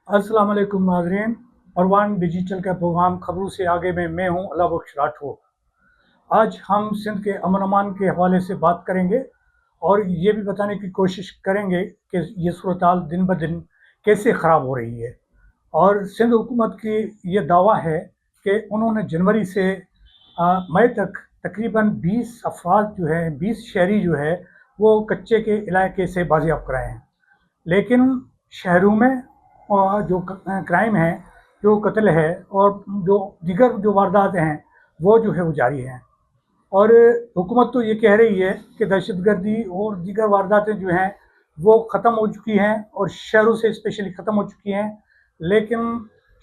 अस्सलाम वालेकुम नाज़रीन। परवान डिजिटल का प्रोग्राम खबरों से आगे में मैं हूं अल्लाह बख्श राठौर। आज हम सिंध के अमन अमान के हवाले से बात करेंगे और ये भी बताने की कोशिश करेंगे कि ये सूरत हाल दिन ब दिन कैसे ख़राब हो रही है। और सिंध हुकूमत की ये दावा है कि उन्होंने जनवरी से मई तक तकरीबन 20 अफराद जो है 20 शहरी जो है वो कच्चे के इलाके से बाजियाब कराए हैं। लेकिन शहरों में जो क्राइम है, जो कत्ल है और जो दीगर जो वारदात हैं वो जो है वो जारी हैं। और हुकूमत तो ये कह रही है कि दहशतगर्दी और दीगर वारदातें जो हैं वो ख़त्म हो चुकी हैं और शहरों से स्पेशली ख़त्म हो चुकी हैं। लेकिन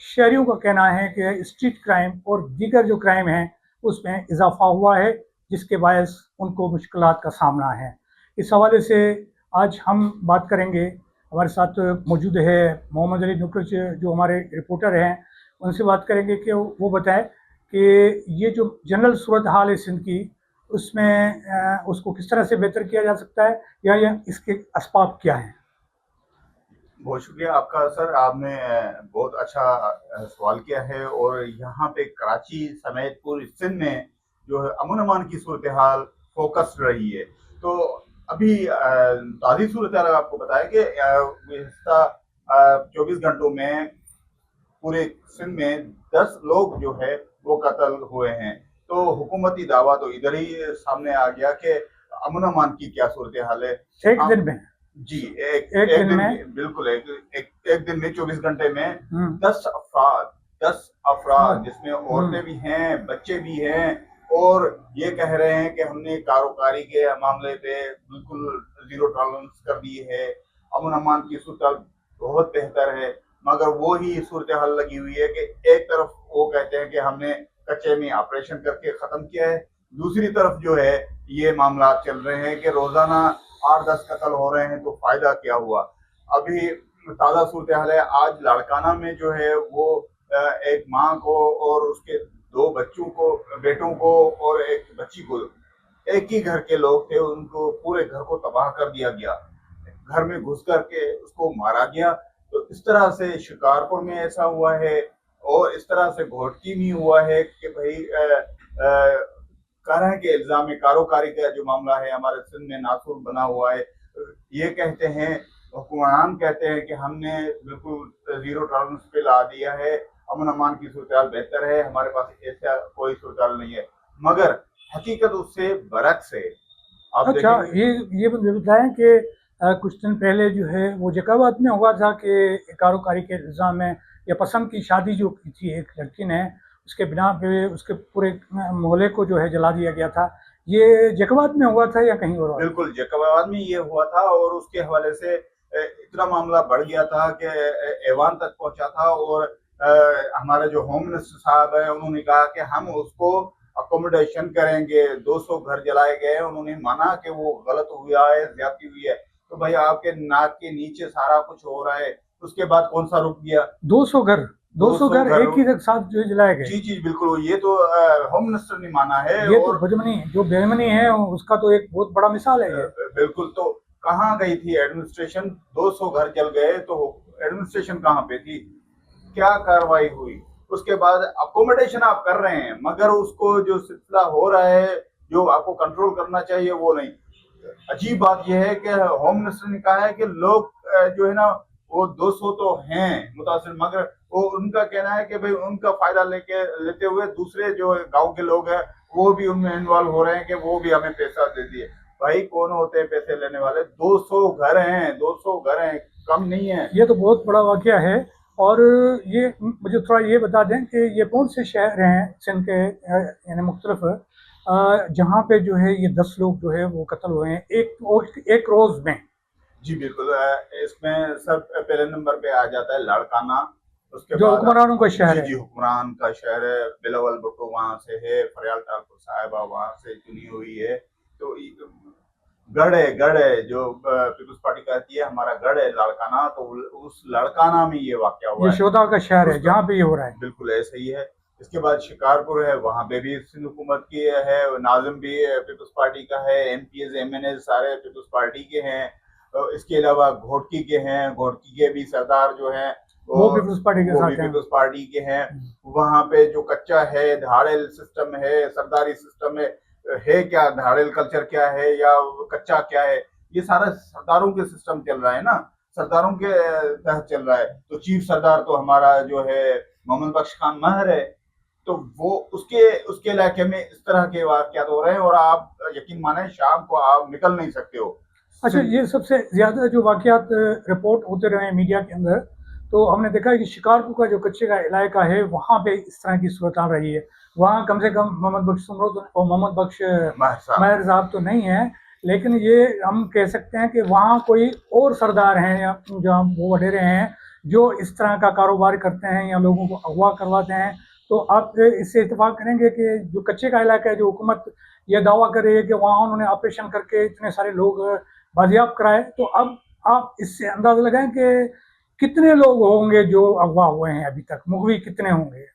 शहरियों का कहना है कि स्ट्रीट क्राइम और दीगर जो क्राइम हैं उसमें इजाफ़ा हुआ है, जिसके बायस उनको मुश्किलात का सामना है। इस हवाले से आज हम बात करेंगे। हमारे साथ मौजूद है मोहम्मद अली नुक्रच, जो हमारे रिपोर्टर हैं। उनसे बात करेंगे कि वो बताएं कि ये जो जनरल सूरत हाल है सिंध की, उसमें उसको किस तरह से बेहतर किया जा सकता है या इसके असबाब क्या हैं। बहुत शुक्रिया आपका सर। आपने बहुत अच्छा सवाल किया है। और यहाँ पे कराची समेत पूरी सिंध में जो है अमन अमान की सूरत हाल फोकस रही है। तो अभी ताज़ी सूरत हाल आपको बताया कि गुज़िश्ता 24 घंटों में पूरे सिंध में 10 लोग जो है वो कत्ल हुए हैं। तो हुकूमती दावा तो इधर ही सामने आ गया कि अमन अमान की क्या सूरत हाल है। एक दिन में जी, एक एक दिन दिन में बिल्कुल एक दिन में 24 घंटे में 10 अफराद जिसमें औरतें भी हैं, बच्चे भी हैं। और ये कह रहे हैं कि हमने कारोबारी के मामले पे बिल्कुल जीरो टॉलरेंस कर दी है, अमन अमान की सूरत बहुत बेहतर है। मगर वो ही सूरत हाल लगी हुई है कि एक तरफ वो कहते हैं कि हमने कच्चे में ऑपरेशन करके खत्म किया है, दूसरी तरफ जो है ये मामला चल रहे हैं कि रोजाना 8-10 कत्ल हो रहे हैं। तो फायदा क्या हुआ। अभी ताज़ा सूरत हाल है, आज लाड़काना में जो है वो एक माँ को और उसके 2 बच्चों को, बेटों को और एक बच्ची को, एक ही घर के लोग थे, उनको पूरे घर को तबाह कर दिया गया, घर में घुस करके उसको मारा गया। तो इस तरह से शिकारपुर में ऐसा हुआ है और इस तरह से घोटकी में हुआ है कि भाई तरह के इल्जाम कारोकारी का जो मामला है हमारे सिंध में नासूर बना हुआ है। ये कहते हैं, हुक्मरान कहते हैं कि हमने बिल्कुल जीरो टॉलरेंस पे ला दिया है, अमन अमान की सूरत बेहतर है, हमारे पास ऐसा कोई सूरत नहीं है। मगर हकीकत उससे बरक्स है। आप अच्छा, देखेंगे। ये मुझे बताएं कि कुछ दिन पहले जो है वो जकाबाद में हुआ था कि कारोकारी के इल्ज़ाम में या पसंद की शादी जो की थी एक लड़की ने, उसके बिना पे उसके पूरे मोहल्ले को जो है जला दिया गया था। ये जकाबाद में हुआ था या कहीं और हुआ था? बिल्कुल जकाबाद में ये हुआ था और उसके हवाले से इतना मामला बढ़ गया था कि ऐवान तक पहुंचा था। और हमारे जो होम मिनिस्टर साहब है उन्होंने कहा कि हम उसको अकोमोडेशन करेंगे। 200 घर जलाए गए, उन्होंने माना कि वो गलत हुआ है, ज्यादती हुई है। तो भाई आपके नाक के नीचे सारा कुछ हो रहा है, उसके बाद कौन सा रुक गया। 200 घर 200 200 घर घर एक ही साथ जो जलाए गए। जी जी बिल्कुल, ये तो होम मिनिस्टर ने माना है। ये तो और बदमनी जो बेमनी है उसका तो एक बहुत बड़ा मिसाल है ये। बिल्कुल, तो कहाँ गई थी एडमिनिस्ट्रेशन। 200 घर जल गए तो एडमिनिस्ट्रेशन कहाँ पे थी, क्या कार्रवाई हुई। उसके बाद अकोमोडेशन आप कर रहे हैं मगर उसको जो सिलसिला हो रहा है, जो आपको कंट्रोल करना चाहिए वो नहीं। अजीब बात यह है कि होम मिनिस्टर ने कहा है कि लोग जो है ना वो 200 तो हैं मुतासिर, मगर वो उनका कहना है कि भाई उनका फायदा लेते हुए दूसरे जो गांव के लोग हैं वो भी उनमें इन्वॉल्व हो रहे हैं कि वो भी हमें पैसा दे दिए। भाई कौन होते हैं पैसे लेने वाले। 200 घर हैं, 200 घर हैं, कम नहीं है। ये तो बहुत बड़ा वाक़या है। और ये मुझे थोड़ा ये बता दें कि ये कौन से शहर हैं सिंध के, यानी मुख्तलिफ जहाँ पे जो है ये 10 लोग जो है वो कत्ल हुए हैं एक रोज़ में। जी बिल्कुल, इसमें सब पहले नंबर पे आ जाता है लाड़काना। उसके जो बाद हुक्मरानों का शहर जी है। जी हुक्मरान का शहर है। बिलावल भुट्टो वहां से है, फरियाल ठाकुर साहिबा वहां से चुनी हुई है। तो गढ़ है जो पीपल्स पार्टी कहती है हमारा गढ़ है लाड़काना। तो उस लाड़काना में ये वाकया ये हुआ है। शोधा का शहर है उसका जहाँ पे ये हो रहा है। बिल्कुल ऐसा ही है। इसके बाद शिकारपुर है, वहां पे भी सिंध हुकूमत की है, नाजिम भी पीपल्स पार्टी का है, एमपीएस एमएनए सारे पीपल्स पार्टी के हैं। इसके अलावा घोटकी के हैं, घोटकी के भी सरदार जो हैं وہ پیپلز پارٹی کے وہ ساتھ بھی ہیں. پیپلز پارٹی کے ہیں. وہاں پہ جو کچا ہے دھاڑل سسٹم ہے, سرداری سسٹم ہے کیا, دھاڑل کلچر کیا ہے یا کچا کیا ہے, یہ سارا سرداروں کے سسٹم چل رہا ہے نا, سرداروں کے تحت چل رہا ہے. تو چیف سردار تو ہمارا جو ہے محمد بخش خان مہر ہے, تو وہ اس کے علاقے میں اس طرح کے واقعات ہو رہے ہیں, اور آپ یقین مانیں شام کو آپ نکل نہیں سکتے ہو. اچھا, یہ سب سے زیادہ جو واقعات رپورٹ ہوتے رہے ہیں میڈیا کے اندر, تو ہم نے دیکھا ہے کہ شکارپور کا جو کچے کا علاقہ ہے وہاں پہ اس طرح کی صورتحال رہی ہے. وہاں کم سے کم محمد بخش سمرو اور محمد بخش مہر صاحب تو نہیں ہیں, لیکن یہ ہم کہہ سکتے ہیں کہ وہاں کوئی اور سردار ہیں یا جو وہ وڈیرے ہیں جو اس طرح کا کاروبار کرتے ہیں یا لوگوں کو اغوا کرواتے ہیں. تو آپ اس سے اتفاق کریں گے کہ جو کچے کا علاقہ ہے, جو حکومت یہ دعویٰ کر رہی ہے کہ وہاں انہوں نے آپریشن کر کے اتنے سارے لوگ بازیاب کرائے, تو اب آپ اس سے اندازہ لگائیں کہ کتنے لوگ ہوں گے جو اغوا ہوئے ہیں ابھی تک, مغوی کتنے ہوں گے؟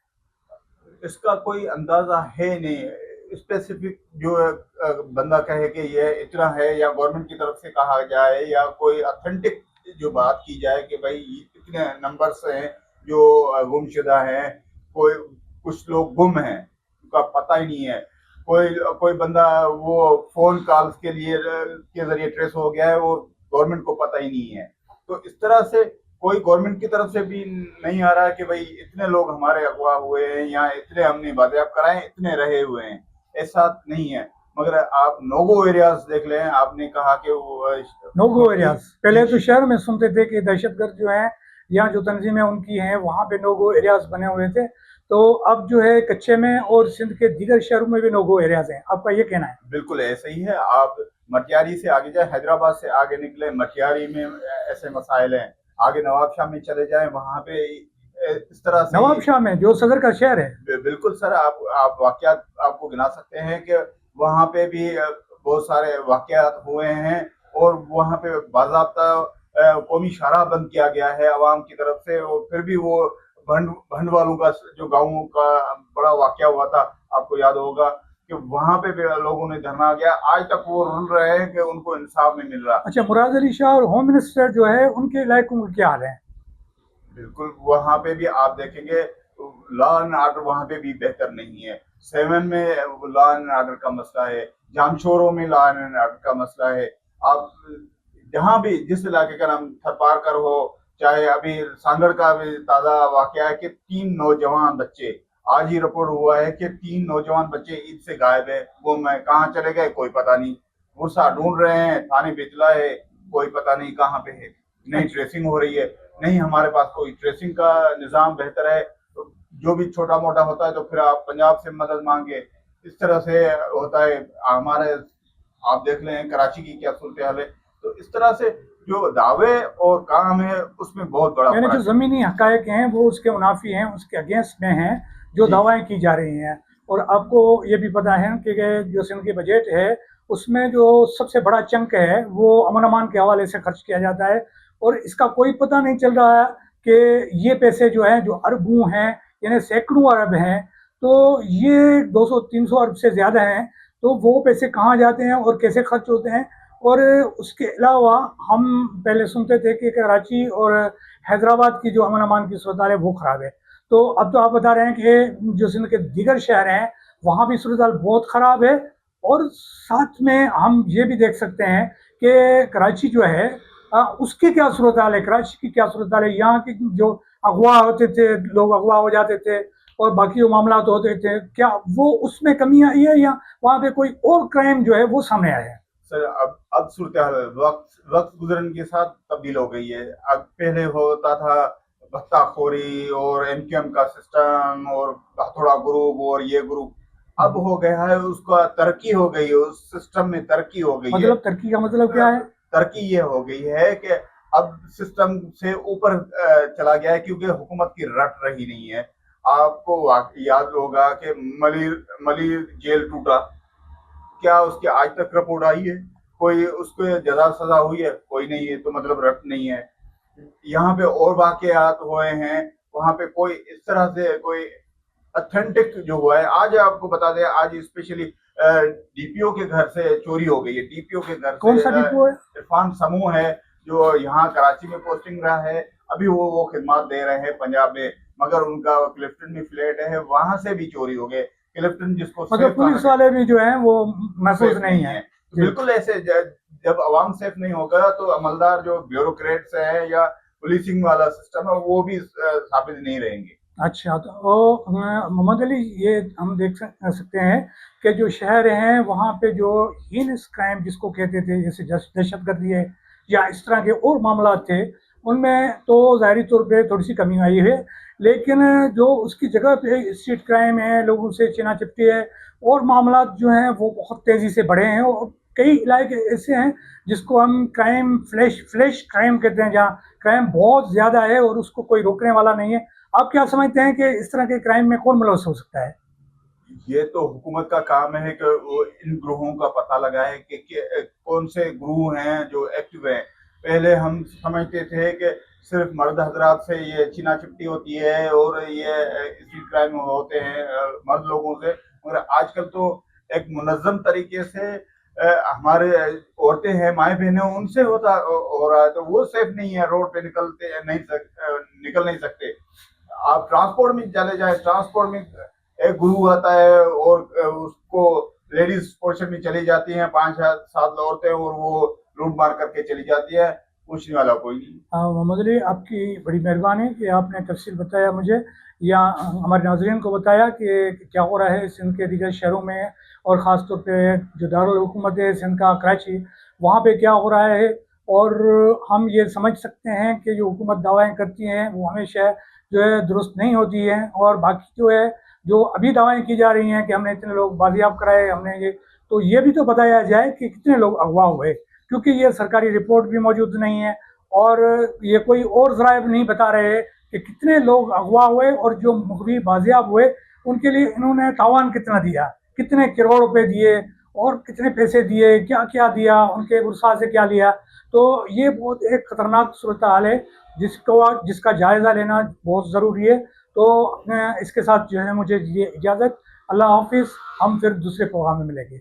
اس کا کوئی اندازہ ہے نہیں اسپیسیفک جو بندہ کہے کہ یہ اتنا ہے, یا گورنمنٹ کی طرف سے کہا جائے یا کوئی اتھینٹک جو بات کی جائے کہ بھائی اتنے نمبرز ہیں جو گم شدہ ہیں. کوئی کچھ لوگ گم ہیں, ان کا پتہ ہی نہیں ہے. کوئی بندہ وہ فون کالز کے ذریعے ٹریس ہو گیا ہے اور گورنمنٹ کو پتہ ہی نہیں ہے. تو اس طرح سے کوئی گورنمنٹ کی طرف سے بھی نہیں آ رہا ہے کہ بھائی اتنے لوگ ہمارے اغوا ہوئے ہیں یا اتنے ہم نے بازیاب کرائے, اتنے رہے ہوئے ہیں, ایسا نہیں ہے. مگر آپ نوگو ایریاز دیکھ لیں, آپ نے کہا کہ وہ نوگو ایریاز پہلے تو شہر میں سنتے تھے کہ دہشت گرد جو ہیں یا جو تنظیمیں ان کی ہیں وہاں پہ نوگو ایریاز بنے ہوئے تھے, تو اب جو ہے کچے میں اور سندھ کے دیگر شہروں میں بھی نوگو ایریاز ہیں. آپ کا یہ کہنا ہے؟ بالکل ایسا ہی ہے. آپ مٹیاری سے آگے جائیں, حیدرآباد سے آگے نکلے, مٹیاری میں ایسے مسائل ہیں. آگے نواب شاہ میں چلے جائیں, وہاں پہ اس طرح سے نواب شاہ میں جو صدر کا شہر ہے. بالکل سر, آپ واقعات آپ کو گنا سکتے ہیں کہ وہاں پہ بھی بہت سارے واقعات ہوئے ہیں, اور وہاں پہ باضابطہ قومی شاہراہ بند کیا گیا ہے عوام کی طرف سے. اور پھر بھی وہ بھنڈ والوں کا جو گاؤں کا بڑا واقعہ ہوا تھا, آپ کو یاد ہوگا کہ وہاں پہ بھی لوگوں نے دھرنا کیا. آج تک وہ رول رہے ہیں کہ ان کو انصاف نہیں مل رہا. اچھا, مراد علی شاہ اور ہوم منسٹر جو ہے ان کے علاقوں کا کیا حال ہے؟ بالکل وہاں پہ بھی آپ دیکھیں گے لا اینڈ آرڈر وہاں پہ بھی بہتر نہیں ہے. 7 میں لا اینڈ آرڈر کا مسئلہ ہے, جامشوروں میں لا اینڈ آرڈر کا مسئلہ ہے. آپ جہاں بھی جس علاقے کا نام تھرپارکر ہو, چاہے ابھی سانگڑ کا بھی تازہ واقعہ ہے کہ 3 نوجوان بچے, آج ہی رپورٹ ہوا ہے کہ 3 نوجوان بچے عید سے غائب ہیں, وہ میں کہاں چلے گئے کوئی پتہ نہیں. ورثہ ڈھونڈ رہے ہیں, تھانے بیچلا ہے, کوئی پتہ نہیں کہاں پہ ہے. نہیں ٹریسنگ ہو رہی ہے, نہیں ہمارے پاس کوئی ٹریسنگ کا نظام بہتر ہے. جو بھی چھوٹا موٹا ہوتا ہے تو پھر آپ پنجاب سے مدد مانگے, اس طرح سے ہوتا ہے. ہمارے آپ دیکھ لیں کراچی کی کیا صورتحال ہے. تو اس طرح سے جو دعوے اور کام ہے اس میں بہت بڑا یعنی جو زمینی حقائق ہیں وہ اس کے منافی ہیں, اس کے اگینسٹ میں ہیں جو دعوائیں کی جا رہی ہیں. اور آپ کو یہ بھی پتہ ہے کہ جو سندھ کی بجٹ ہے اس میں جو سب سے بڑا چنک ہے وہ امن امان کے حوالے سے خرچ کیا جاتا ہے, اور اس کا کوئی پتہ نہیں چل رہا ہے کہ یہ پیسے جو ہیں جو اربوں ہیں, یعنی سینکڑوں ارب ہیں, تو یہ 200-300 ارب سے زیادہ ہیں, تو وہ پیسے کہاں جاتے ہیں اور کیسے خرچ ہوتے ہیں. اور اس کے علاوہ ہم پہلے سنتے تھے کہ کراچی اور حیدرآباد کی جو امن امان کی صورتحال ہے وہ خراب ہے, تو اب تو آپ بتا رہے ہیں کہ جو سندھ کے دیگر شہر ہیں وہاں بھی صورتحال بہت خراب ہے. اور ساتھ میں ہم یہ بھی دیکھ سکتے ہیں کہ کراچی جو ہے اس کی کیا صورتحال ہے, کراچی کی کیا صورتحال ہے. یہاں کی جو اغوا ہوتے تھے, لوگ اغوا ہو جاتے تھے اور باقی جو معاملات ہوتے تھے, کیا وہ اس میں کمی آئی ہے یا وہاں پہ کوئی اور کرائم جو ہے وہ سامنے آیا ہے؟ سر اب صورتحال وقت گزرنے کے ساتھ تبدیل ہو گئی ہے. اب پہلے ہوتا تھا بھتہ خوری اور MQM کا سسٹم اور ہتھوڑا گروپ اور یہ گروپ, اب ہو گیا ہے اس کا ترقی ہو گئی ہے, اس سسٹم میں ترقی ہو گئی ہے. مطلب ترقی کا مطلب کیا ہے؟ ترقی یہ ہو گئی ہے کہ اب سسٹم سے اوپر چلا گیا ہے کیونکہ حکومت کی رٹ رہی نہیں ہے. آپ کو یاد ہوگا کہ ملی جیل ٹوٹا, کیا اس کی آج تک رپورٹ آئی ہے؟ کوئی اس کو جزا سزا ہوئی ہے؟ کوئی نہیں ہے. تو مطلب رٹ نہیں ہے. یہاں پہ اور واقعات ہوئے ہیں, وہاں پہ کوئی اس طرح سے کوئی اتھینٹک جو ہوا ہے. آج آپ کو بتا دیں, آج اسپیشلی DPO کے گھر سے چوری ہو گئی ہے. DPO کے گھر سے کون سا ڈپو ہے؟ عرفان سمو ہے جو یہاں کراچی میں پوسٹنگ رہا ہے, अभी वो खिदमत दे रहे हैं पंजाब में, मगर उनका क्लिफ्टन में फ्लैट है, वहां से भी चोरी हो गए। क्लिफ्टन जिसको मतलब पुलिस वाले भी जो हैं वो महफूज नहीं है। बिल्कुल ऐसे जब अवाम सेफ नहीं होगा तो अमलदार जो ब्यूरोक्रेट्स हैं या पुलिसिंग वाला सिस्टम है वो भी साबित नहीं रहेंगे। अच्छा, तो मोहम्मद अली, ये हम देख सकते हैं कि जो शहर हैं वहाँ पे जो हीनस क्राइम जिसको कहते थे, जैसे दहशतगर्दी है या इस तरह के और मामला थे, उनमें तो ज़ाहिरी तौर पे थोड़ी सी कमी आई है, लेकिन जो उसकी जगह पे स्ट्रीट क्राइम है, लोगों से चीना चिपटी है, और मामला जो हैं वो बहुत तेज़ी से बढ़े हैं। और कई इलाके ऐसे हैं जिसको हम क्राइम फ्लैश क्राइम कहते हैं, जहाँ क्राइम बहुत ज़्यादा है और उसको कोई रोकने वाला नहीं है। आप क्या समझते हैं कि इस तरह के क्राइम में कौन मुलव्वस हो सकता है? ये तो हुकूमत का काम है कि वो इन ग्रोहों का पता लगाए कि कौन से ग्रोह हैं जो एक्टिव हैं। पहले हम समझते थे कि सिर्फ मर्द हजरात से ये चीना चिपटी होती है और ये स्ट्रीट क्राइम होते हैं मर्द लोगों से, मगर आजकल तो एक मुनज़्ज़म तरीके से हमारे औरतें हैं, माएँ बहनें, उनसे होता हो रहा है, तो वो सेफ नहीं है, रोड पे निकल नहीं सकते। आप ट्रांसपोर्ट में चले जाए, ट्रांसपोर्ट में एक गुरु आता है और उसको लेडीज पोर्शन में चली जाती हैं 5 या 7 औरतें और वो लूट मार करके चली जाती है, पूछने वाला कोई नहीं। मोहम्मद अली, आपकी बड़ी मेहरबानी कि आपने तफसील बताया मुझे, या हमारे नाज़रीन को बताया कि क्या हो रहा है सिंध के दीगर शहरों में, और ख़ास तौर पे जो दारुल हुकूमत है सिंध का कराची, वहाँ पे क्या हो रहा है। और हम ये समझ सकते हैं कि जो हुकूमत दावाएँ करती हैं वो हमेशा जो है दुरुस्त नहीं होती हैं, और बाकी जो है जो अभी दावाएँ की जा रही हैं कि हमने इतने लोग बाजियाब कराए, हमने ये, तो ये भी तो बताया जाए कि कितने लोग अगवा हुए, क्योंकि ये सरकारी रिपोर्ट भी मौजूद नहीं है, और ये कोई और ज़राए नहीं बता रहे कि कितने लोग अगवा हुए, और जो मुखबिर बाजियाब हुए उनके लिए इन्होंने तावान कितना दिया, कितने करोड़ रुपए दिए, और कितने पैसे दिए, क्या क्या दिया, उनके गुरसा से क्या लिया। तो ये बहुत एक ख़तरनाक सूरत हाल है जिसका जायज़ा लेना बहुत ज़रूरी है। तो इसके साथ जो है मुझे ये इजाज़त, अल्लाह हाफिज़, हम फिर दूसरे प्रोग्राम में मिलेंगे।